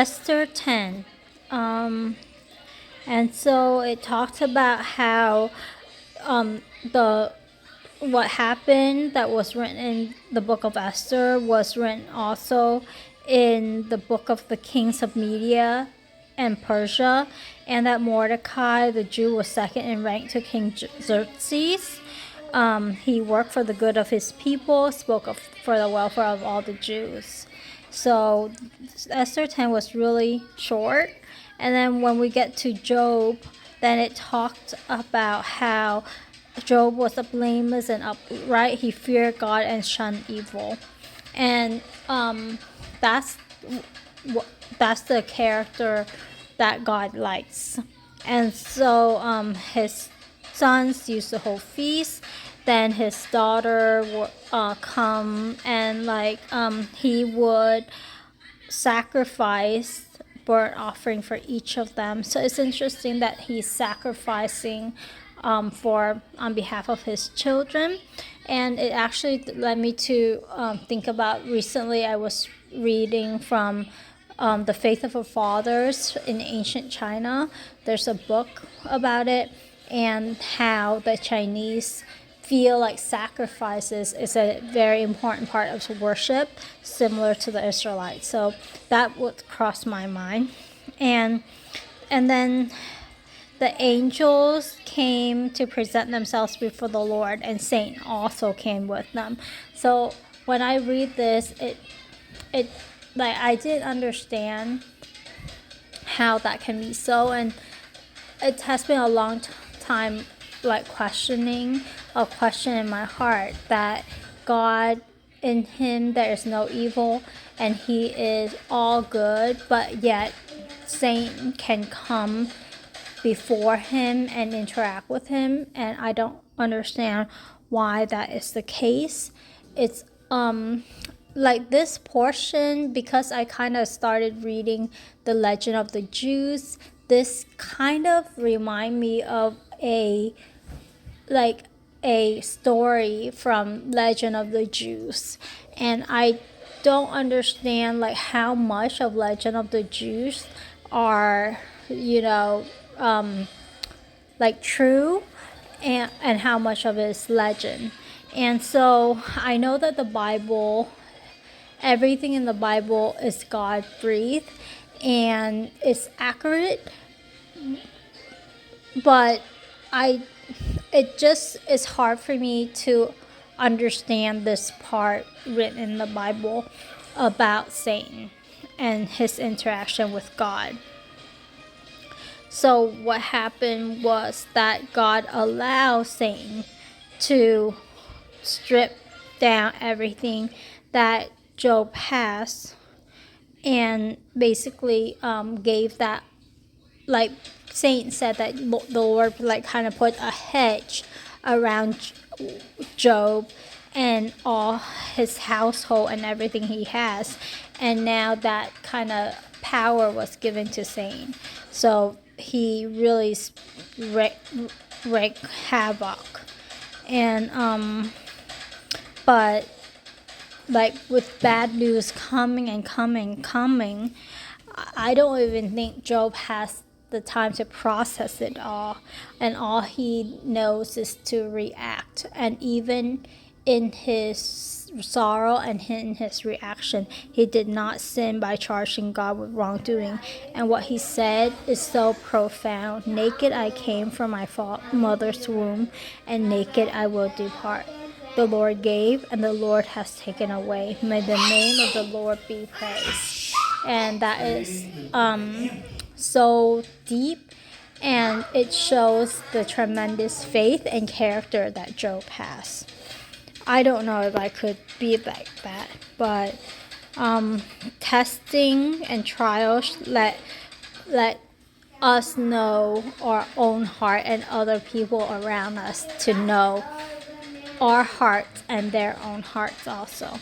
Esther 10. And so it talks about how the what happened that was written in the book of Esther was written also in the book of the kings of Media and Persia, and that Mordecai, the Jew, was second in rank to King Xerxes. He worked for the good of his people, for the welfare of all the Jews. So Esther 10 was really short. And then when we get to Job, then it talked about how Job was blameless and upright. He feared God and shunned evil. And that's the character that God likes. And so his sons used to hold feasts. Then his daughter would come and he would sacrifice burnt offering for each of them. So it's interesting that he's sacrificing on behalf of his children. And it actually led me to think about, recently I was reading from the Faith of the Fathers in ancient China. There's a book about it, and how the Chinese feel like sacrifices is a very important part of worship, similar to the Israelites. So that would cross my mind. And then the angels came to present themselves before the Lord, and Satan also came with them. So when I read this, it like I didn't understand how that can be so, and it has been a long time questioning a question in my heart, that God, in him there is no evil and he is all good, but yet Satan can come before him and interact with him, and I don't understand why that is the case. It's this portion, because I kind of started reading the Legend of the Jews, this kind of remind me of a story from Legend of the Jews, and I don't understand how much of Legend of the Jews are true, and how much of it is legend. And so I know that everything in the Bible is God breathed and it's accurate, but it just is hard for me to understand this part written in the Bible about Satan and his interaction with God. So what happened was that God allowed Satan to strip down everything that Job has, and basically gave that, Satan said that the Lord kind of put a hedge around Job and all his household and everything he has, and now that kind of power was given to Satan. So he really wreaked havoc. And but with bad news coming, I don't even think Job has the time to process it all, and all he knows is to react. And even in his sorrow and in his reaction, he did not sin by charging God with wrongdoing. And what he said is so profound: naked I came from my mother's womb, and naked I will depart. The Lord gave, and the Lord has taken away. May the name of the Lord be praised. And that is so deep, and it shows the tremendous faith and character that Job has. I don't know if I could be like that, but testing and trials let us know our own heart and other people around us to know our hearts and their own hearts also.